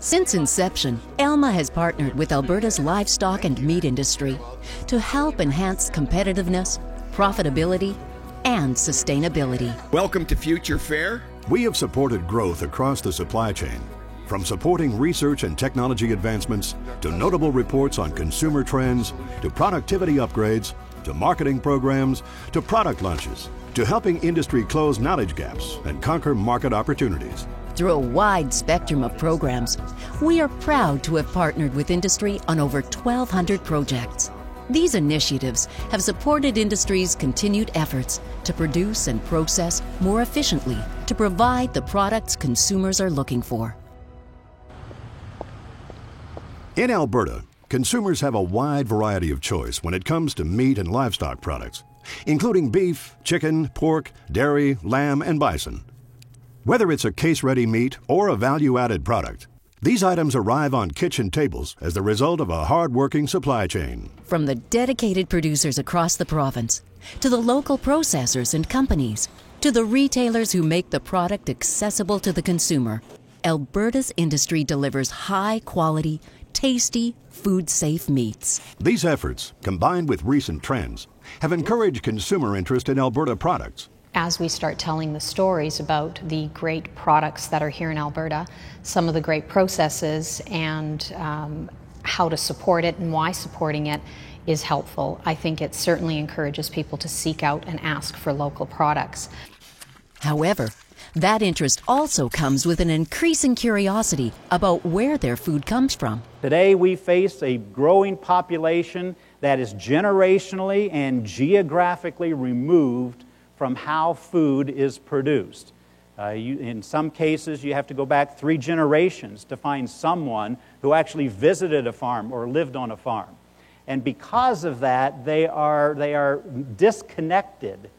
Since inception, Elma has partnered with Alberta's livestock and meat industry to help enhance competitiveness, profitability, and sustainability. Welcome to Future Fair. We have supported growth across the supply chain, from supporting research and technology advancements, to notable reports on consumer trends, to productivity upgrades, to marketing programs, to product launches, to helping industry close knowledge gaps and conquer market opportunities. Through a wide spectrum of programs, we are proud to have partnered with industry on over 1,200 projects. These initiatives have supported industry's continued efforts to produce and process more efficiently to provide the products consumers are looking for. In Alberta, consumers have a wide variety of choice when it comes to meat and livestock products, including beef, chicken, pork, dairy, lamb, and bison. Whether it's a case-ready meat or a value-added product, these items arrive on kitchen tables as the result of a hard-working supply chain. From the dedicated producers across the province, to the local processors and companies, to the retailers who make the product accessible to the consumer, Alberta's industry delivers high-quality, tasty, food-safe meats. These efforts, combined with recent trends, have encouraged consumer interest in Alberta products. As we start telling the stories about the great products that are here in Alberta, some of the great processes and how to support it and why supporting it is helpful. I think it certainly encourages people to seek out and ask for local products. However, that interest also comes with an increasing curiosity about where their food comes from. Today we face a growing population that is generationally and geographically removed from how food is produced. In some cases, you have to go back 3 generations to find someone who actually visited a farm or lived on a farm. And because of that, they are disconnected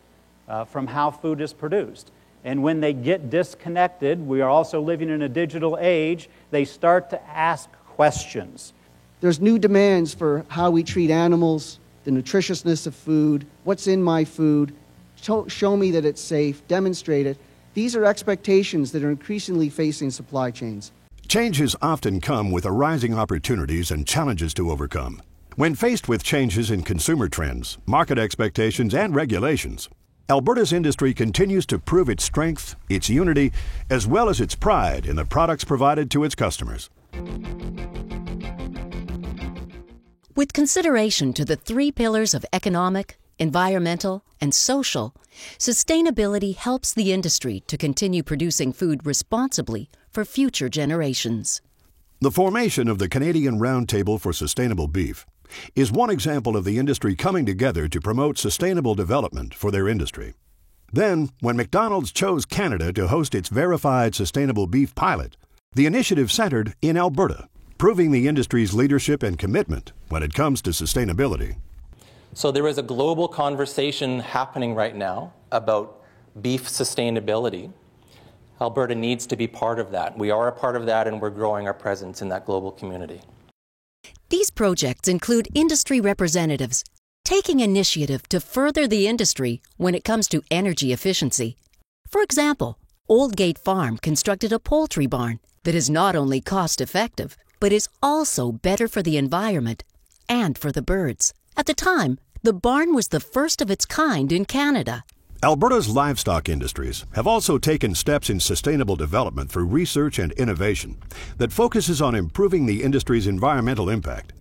from how food is produced. And when they get disconnected, we are also living in a digital age, they start to ask questions. There's new demands for how we treat animals, the nutritiousness of food, what's in my food, show me that it's safe, demonstrate it. These are expectations that are increasingly facing supply chains. Changes often come with arising opportunities and challenges to overcome. When faced with changes in consumer trends, market expectations, and regulations, Alberta's industry continues to prove its strength, its unity, as well as its pride in the products provided to its customers. With consideration to the 3 pillars of economic, environmental, and social, sustainability helps the industry to continue producing food responsibly for future generations. The formation of the Canadian Roundtable for Sustainable Beef is one example of the industry coming together to promote sustainable development for their industry. Then, when McDonald's chose Canada to host its verified sustainable beef pilot, the initiative centered in Alberta, proving the industry's leadership and commitment when it comes to sustainability. So there is a global conversation happening right now about beef sustainability. Alberta needs to be part of that. We are a part of that, and we're growing our presence in that global community. These projects include industry representatives taking initiative to further the industry when it comes to energy efficiency. For example, Oldgate Farm constructed a poultry barn that is not only cost-effective, but is also better for the environment and for the birds. At the time, the barn was the first of its kind in Canada. Alberta's livestock industries have also taken steps in sustainable development through research and innovation that focuses on improving the industry's environmental impact.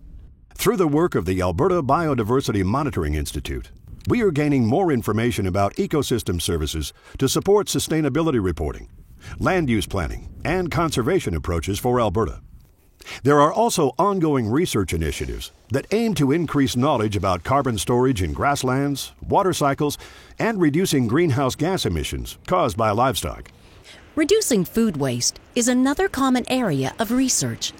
Through the work of the Alberta Biodiversity Monitoring Institute, we are gaining more information about ecosystem services to support sustainability reporting, land use planning, and conservation approaches for Alberta. There are also ongoing research initiatives that aim to increase knowledge about carbon storage in grasslands, water cycles, and reducing greenhouse gas emissions caused by livestock. Reducing food waste is another common area of research,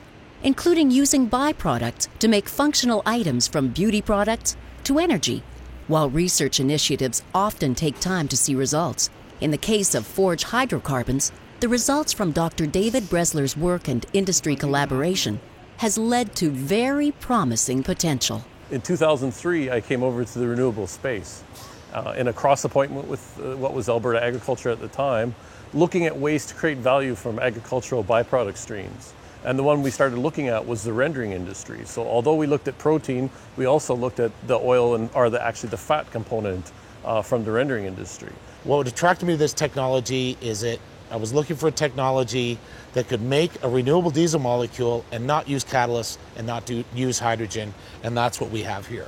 including using byproducts to make functional items from beauty products to energy. While research initiatives often take time to see results, in the case of Forge hydrocarbons, the results from Dr. David Bresler's work and industry collaboration has led to very promising potential. In 2003, I came over to the renewable space in a cross appointment with what was Alberta Agriculture at the time, looking at ways to create value from agricultural byproduct streams. And the one we started looking at was the rendering industry. So although we looked at protein, we also looked at the oil actually the fat component from the rendering industry. What attracted me to this technology is I was looking for a technology that could make a renewable diesel molecule and not use catalysts and not use hydrogen, and that's what we have here.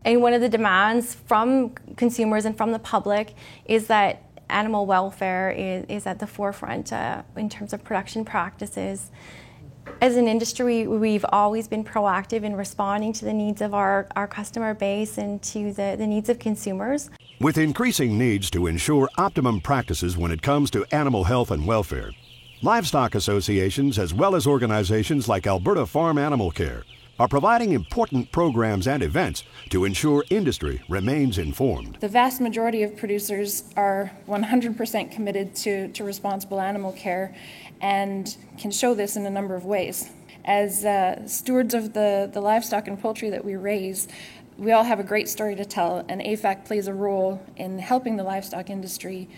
And one of the demands from consumers and from the public is that animal welfare is at the forefront in terms of production practices. As an industry, we've always been proactive in responding to the needs of our customer base and to the needs of consumers. With increasing needs to ensure optimum practices when it comes to animal health and welfare, livestock associations as well as organizations like Alberta Farm Animal Care are providing important programs and events to ensure industry remains informed. The vast majority of producers are 100% committed to responsible animal care and can show this in a number of ways. As stewards of the livestock and poultry that we raise, we all have a great story to tell, and AFAC plays a role in helping the livestock industry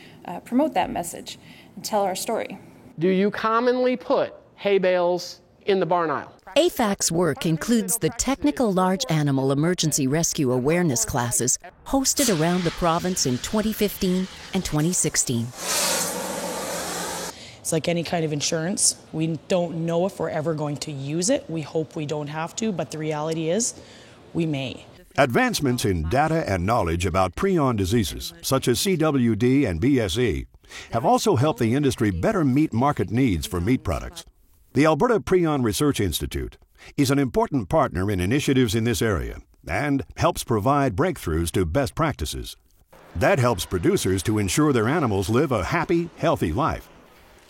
promote that message and tell our story. Do you commonly put hay bales in the barn aisle? AFAC's work includes the Technical Large Animal Emergency Rescue Awareness classes hosted around the province in 2015 and 2016. It's like any kind of insurance. We don't know if we're ever going to use it. We hope we don't have to, but the reality is we may. Advancements in data and knowledge about prion diseases, such as CWD and BSE, have also helped the industry better meet market needs for meat products. The Alberta Prion Research Institute is an important partner in initiatives in this area and helps provide breakthroughs to best practices. That helps producers to ensure their animals live a happy, healthy life.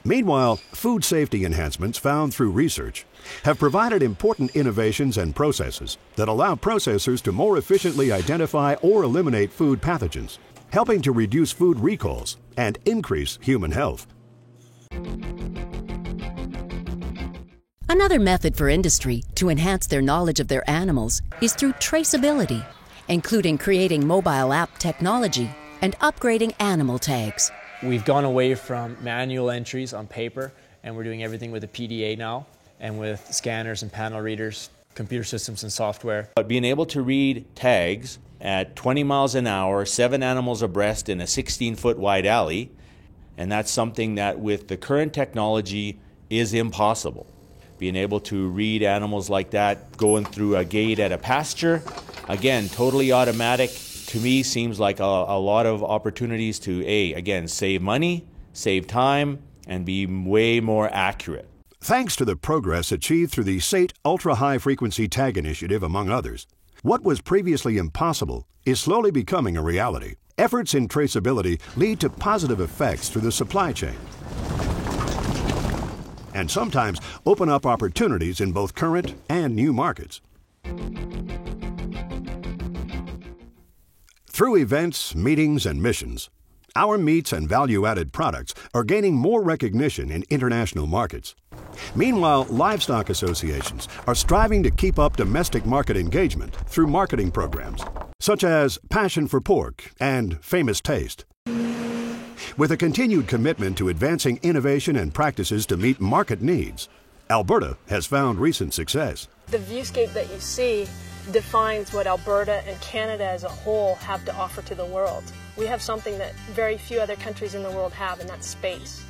Meanwhile, food safety enhancements found through research have provided important innovations and processes that allow processors to more efficiently identify or eliminate food pathogens, helping to reduce food recalls and increase human health. Another method for industry to enhance their knowledge of their animals is through traceability, including creating mobile app technology and upgrading animal tags. We've gone away from manual entries on paper, and we're doing everything with a PDA now, and with scanners and panel readers, computer systems and software. But being able to read tags at 20 miles an hour, 7 animals abreast in a 16-foot wide alley, and that's something that with the current technology is impossible. Being able to read animals like that going through a gate at a pasture, again, totally automatic, to me seems like a lot of opportunities to, again, save money, save time, and be way more accurate. Thanks to the progress achieved through the SAIT Ultra High Frequency Tag Initiative, among others, what was previously impossible is slowly becoming a reality. Efforts in traceability lead to positive effects through the supply chain, and sometimes open up opportunities in both current and new markets. Through events, meetings, and missions, our meats and value-added products are gaining more recognition in international markets. Meanwhile, livestock associations are striving to keep up domestic market engagement through marketing programs, such as Passion for Pork and Famous Taste. With a continued commitment to advancing innovation and practices to meet market needs, Alberta has found recent success. The viewscape that you see defines what Alberta and Canada as a whole have to offer to the world. We have something that very few other countries in the world have, and that's space.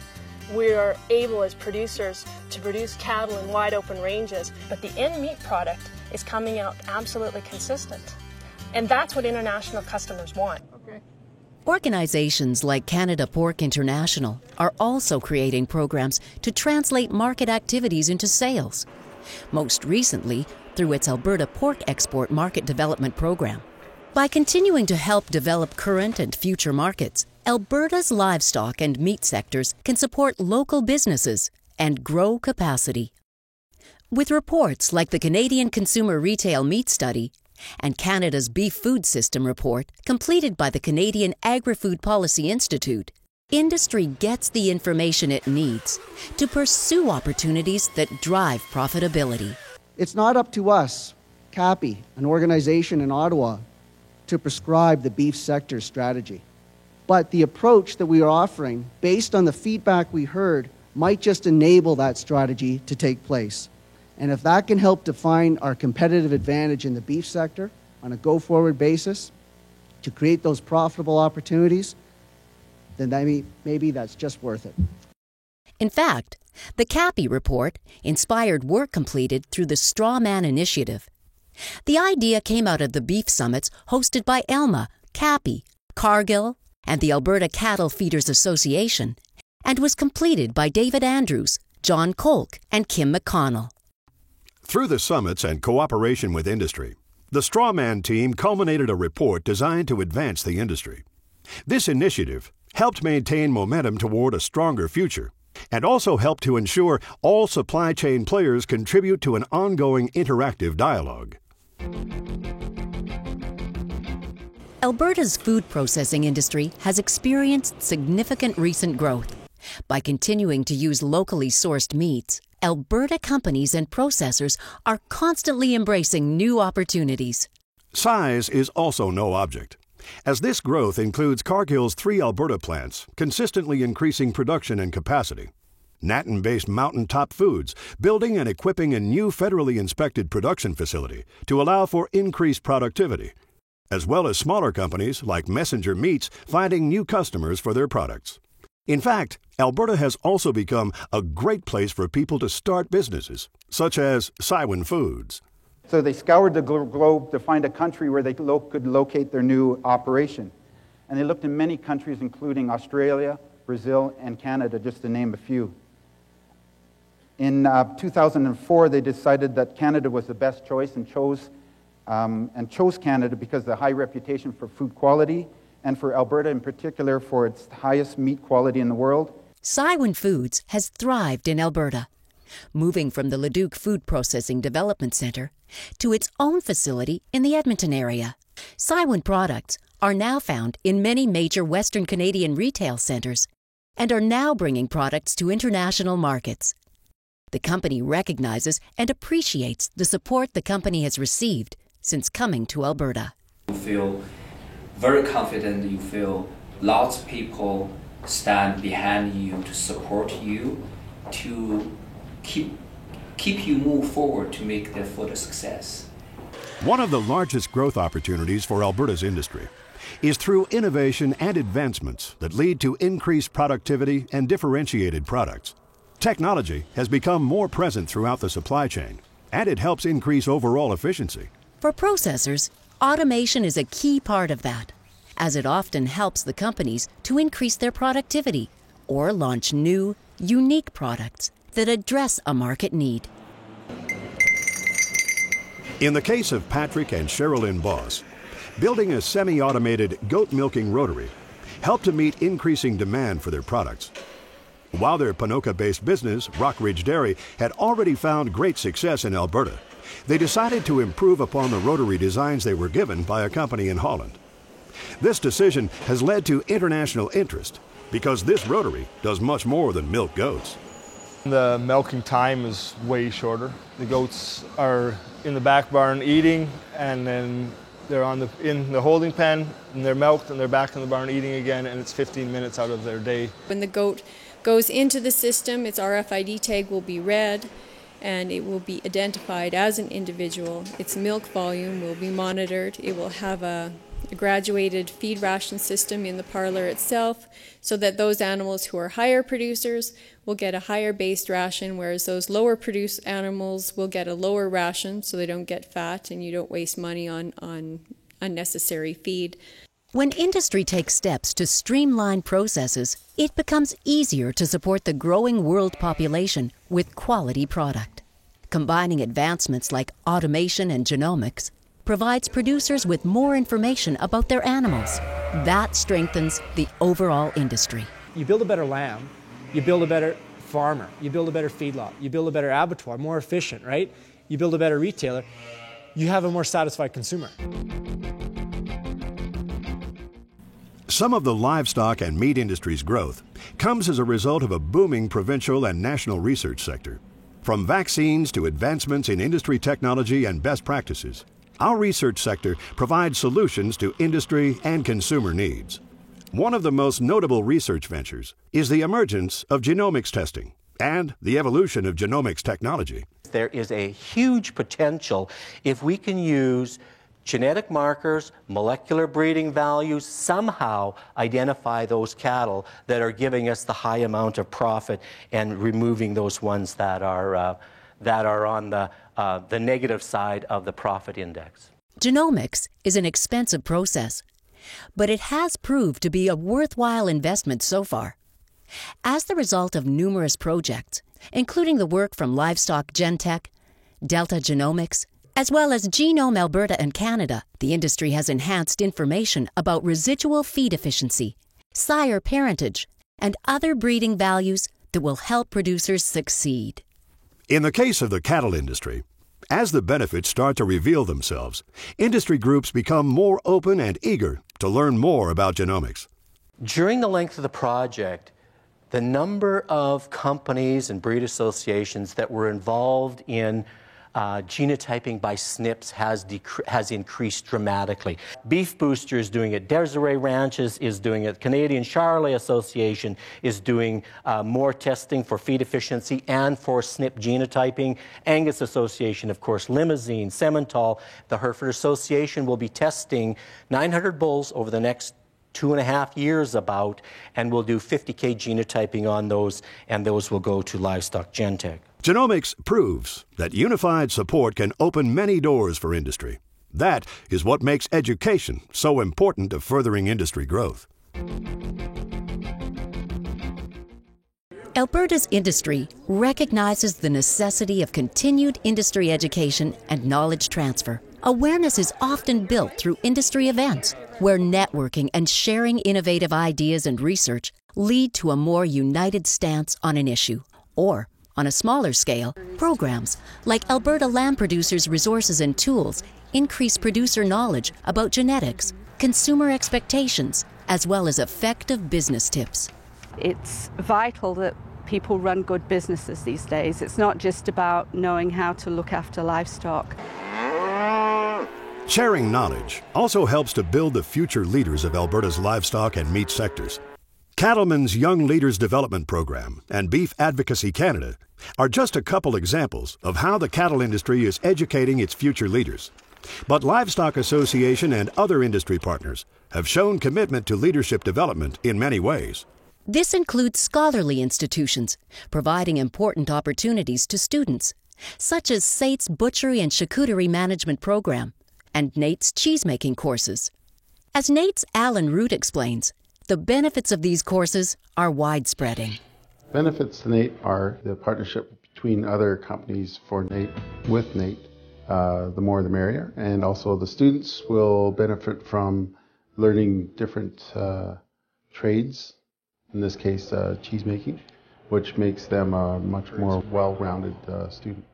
We are able as producers to produce cattle in wide open ranges, but the end meat product is coming out absolutely consistent. And that's what international customers want. Organizations like Canada Pork International are also creating programs to translate market activities into sales. Most recently, through its Alberta Pork Export Market Development Program. By continuing to help develop current and future markets, Alberta's livestock and meat sectors can support local businesses and grow capacity. With reports like the Canadian Consumer Retail Meat Study and Canada's Beef Food System report completed by the Canadian Agri-Food Policy Institute, industry gets the information it needs to pursue opportunities that drive profitability. It's not up to us, CAPI, an organization in Ottawa, to prescribe the beef sector strategy. But the approach that we are offering, based on the feedback we heard, might just enable that strategy to take place. And if that can help define our competitive advantage in the beef sector on a go-forward basis to create those profitable opportunities, then maybe that's just worth it. In fact, the CAPI report inspired work completed through the Straw Man Initiative. The idea came out of the beef summits hosted by ELMA, CAPI, Cargill, and the Alberta Cattle Feeders Association, and was completed by David Andrews, John Kolk, and Kim McConnell. Through the summits and cooperation with industry, the Straw Man team culminated a report designed to advance the industry. This initiative helped maintain momentum toward a stronger future and also helped to ensure all supply chain players contribute to an ongoing interactive dialogue. Alberta's food processing industry has experienced significant recent growth. By continuing to use locally sourced meats, Alberta companies and processors are constantly embracing new opportunities. Size is also no object, as this growth includes Cargill's 3 Alberta plants, consistently increasing production and capacity. Natin-based Mountaintop Foods, building and equipping a new federally inspected production facility to allow for increased productivity, as well as smaller companies like Messenger Meats finding new customers for their products. In fact, Alberta has also become a great place for people to start businesses, such as Sywin Foods. So they scoured the globe to find a country where they could locate their new operation. And they looked in many countries, including Australia, Brazil, and Canada, just to name a few. In 2004, they decided that Canada was the best choice and chose Canada because of the high reputation for food quality, and for Alberta in particular for its highest meat quality in the world. Sywin Foods has thrived in Alberta, moving from the Leduc Food Processing Development Centre to its own facility in the Edmonton area. Sywin products are now found in many major Western Canadian retail centres and are now bringing products to international markets. The company recognizes and appreciates the support the company has received since coming to Alberta. You feel very confident, you feel lots of people stand behind you to support you, to keep you move forward to make their food a success. One of the largest growth opportunities for Alberta's industry is through innovation and advancements that lead to increased productivity and differentiated products. Technology has become more present throughout the supply chain, and it helps increase overall efficiency. For processors, automation is a key part of that, as it often helps the companies to increase their productivity or launch new, unique products that address a market need. In the case of Patrick and Sherilyn Boss, building a semi-automated goat milking rotary helped to meet increasing demand for their products. While their Ponoka-based business, Rockridge Dairy, had already found great success in Alberta, they decided to improve upon the rotary designs they were given by a company in Holland. This decision has led to international interest because this rotary does much more than milk goats. The milking time is way shorter. The goats are in the back barn eating, and then they're in the holding pen, and they're milked, and they're back in the barn eating again, and it's 15 minutes out of their day. When the goat goes into the system, its RFID tag will be read, and it will be identified as an individual. Its milk volume will be monitored. It will have a graduated feed ration system in the parlor itself, so that those animals who are higher producers will get a higher based ration, whereas those lower produced animals will get a lower ration so they don't get fat and you don't waste money on unnecessary feed. When industry takes steps to streamline processes, it becomes easier to support the growing world population with quality product. Combining advancements like automation and genomics provides producers with more information about their animals. That strengthens the overall industry. You build a better lamb, you build a better farmer, you build a better feedlot, you build a better abattoir, more efficient, right? You build a better retailer, you have a more satisfied consumer. Some of the livestock and meat industry's growth comes as a result of a booming provincial and national research sector. From vaccines to advancements in industry technology and best practices, our research sector provides solutions to industry and consumer needs. One of the most notable research ventures is the emergence of genomics testing and the evolution of genomics technology. There is a huge potential if we can use genetic markers, molecular breeding values, somehow identify those cattle that are giving us the high amount of profit and removing those ones that are on the negative side of the profit index. Genomics is an expensive process, but it has proved to be a worthwhile investment so far. As the result of numerous projects, including the work from Livestock Gentech, Delta Genomics, as well as Genome Alberta and Canada, the industry has enhanced information about residual feed efficiency, sire parentage, and other breeding values that will help producers succeed. In the case of the cattle industry, as the benefits start to reveal themselves, industry groups become more open and eager to learn more about genomics. During the length of the project, the number of companies and breed associations that were involved in genotyping by SNPs has increased dramatically. Beef Booster is doing it. Desiree Ranches is doing it. Canadian Charolais Association is doing more testing for feed efficiency and for SNP genotyping. Angus Association, of course, Limousin, Simmental. The Hereford Association will be testing 900 bulls over the next 2.5 years about, and we'll do 50K genotyping on those, and those will go to Livestock Gentech. Genomics proves that unified support can open many doors for industry. That is what makes education so important to furthering industry growth. Alberta's industry recognizes the necessity of continued industry education and knowledge transfer. Awareness is often built through industry events, where networking and sharing innovative ideas and research lead to a more united stance on an issue. Or, on a smaller scale, programs like Alberta Lamb Producers Resources and Tools increase producer knowledge about genetics, consumer expectations, as well as effective business tips. It's vital that people run good businesses these days. It's not just about knowing how to look after livestock. Sharing knowledge also helps to build the future leaders of Alberta's livestock and meat sectors. Cattlemen's Young Leaders Development Program and Beef Advocacy Canada are just a couple examples of how the cattle industry is educating its future leaders. But Livestock Association and other industry partners have shown commitment to leadership development in many ways. This includes scholarly institutions, providing important opportunities to students, such as SAIT's Butchery and Charcuterie Management Program and NAIT's cheesemaking courses. As NAIT's Alan Root explains, the benefits of these courses are widespreading. Benefits to NAIT are the partnership between other companies for NAIT with NAIT, the more the merrier, and also the students will benefit from learning different trades, in this case cheesemaking, which makes them a much more well-rounded student.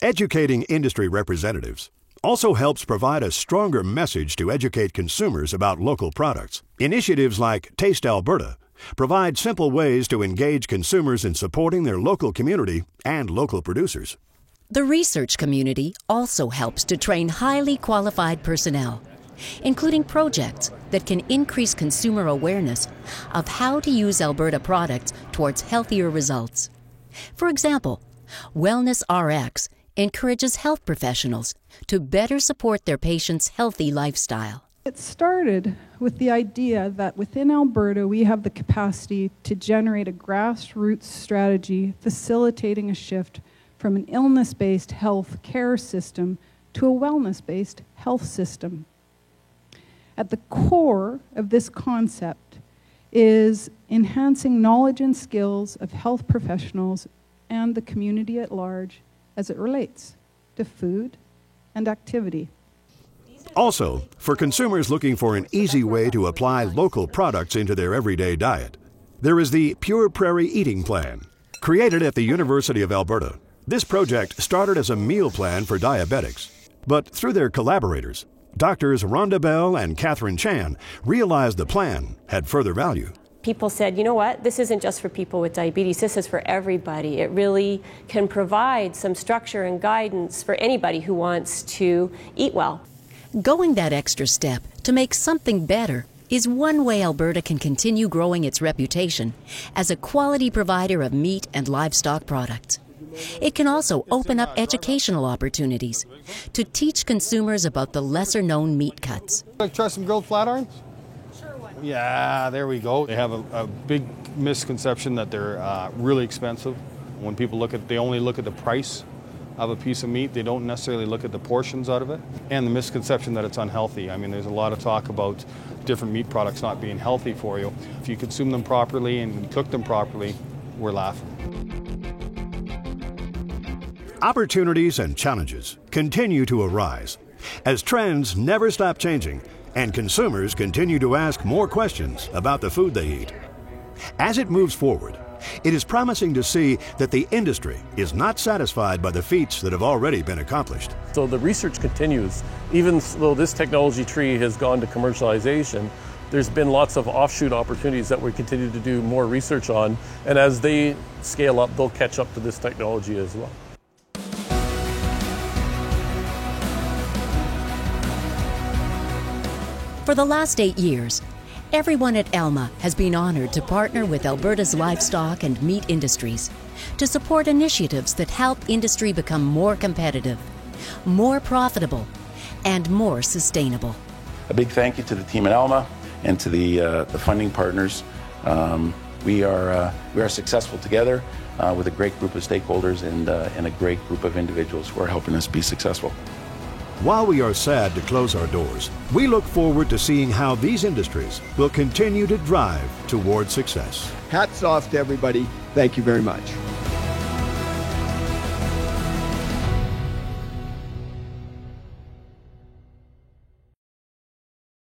Educating industry representatives also helps provide a stronger message to educate consumers about local products. Initiatives like Taste Alberta provide simple ways to engage consumers in supporting their local community and local producers. The research community also helps to train highly qualified personnel, including projects that can increase consumer awareness of how to use Alberta products towards healthier results. For example, Wellness RX encourages health professionals to better support their patients' healthy lifestyle. It started with the idea that within Alberta we have the capacity to generate a grassroots strategy facilitating a shift from an illness-based health care system to a wellness-based health system. At the core of this concept is enhancing knowledge and skills of health professionals and the community at large as it relates to food and activity. Also, for consumers looking for an easy way to apply local products into their everyday diet, there is the Pure Prairie Eating Plan. Created at the University of Alberta, this project started as a meal plan for diabetics, but through their collaborators, Doctors Rhonda Bell and Catherine Chan realized the plan had further value. People said, you know what, this isn't just for people with diabetes, this is for everybody. It really can provide some structure and guidance for anybody who wants to eat well. Going that extra step to make something better is one way Alberta can continue growing its reputation as a quality provider of meat and livestock products. It can also open up educational opportunities to teach consumers about the lesser-known meat cuts. Like try some grilled flatirons? Yeah, there we go. They have a big misconception that they're really expensive. When people look at, they only look at the price of a piece of meat. They don't necessarily look at the portions out of it. And the misconception that it's unhealthy. I mean, there's a lot of talk about different meat products not being healthy for you. If you consume them properly and cook them properly, we're laughing. Opportunities and challenges continue to arise as trends never stop changing and consumers continue to ask more questions about the food they eat. As it moves forward, it is promising to see that the industry is not satisfied by the feats that have already been accomplished. So the research continues. Even though this technology tree has gone to commercialization, there's been lots of offshoot opportunities that we continue to do more research on, and as they scale up, they'll catch up to this technology as well. For the last 8 years, everyone at Elma has been honored to partner with Alberta's livestock and meat industries to support initiatives that help industry become more competitive, more profitable, and more sustainable. A big thank you to the team at Elma and to the funding partners. We are successful together with a great group of stakeholders and a great group of individuals who are helping us be successful. While we are sad to close our doors, we look forward to seeing how these industries will continue to drive toward success. Hats off to everybody. Thank you very much.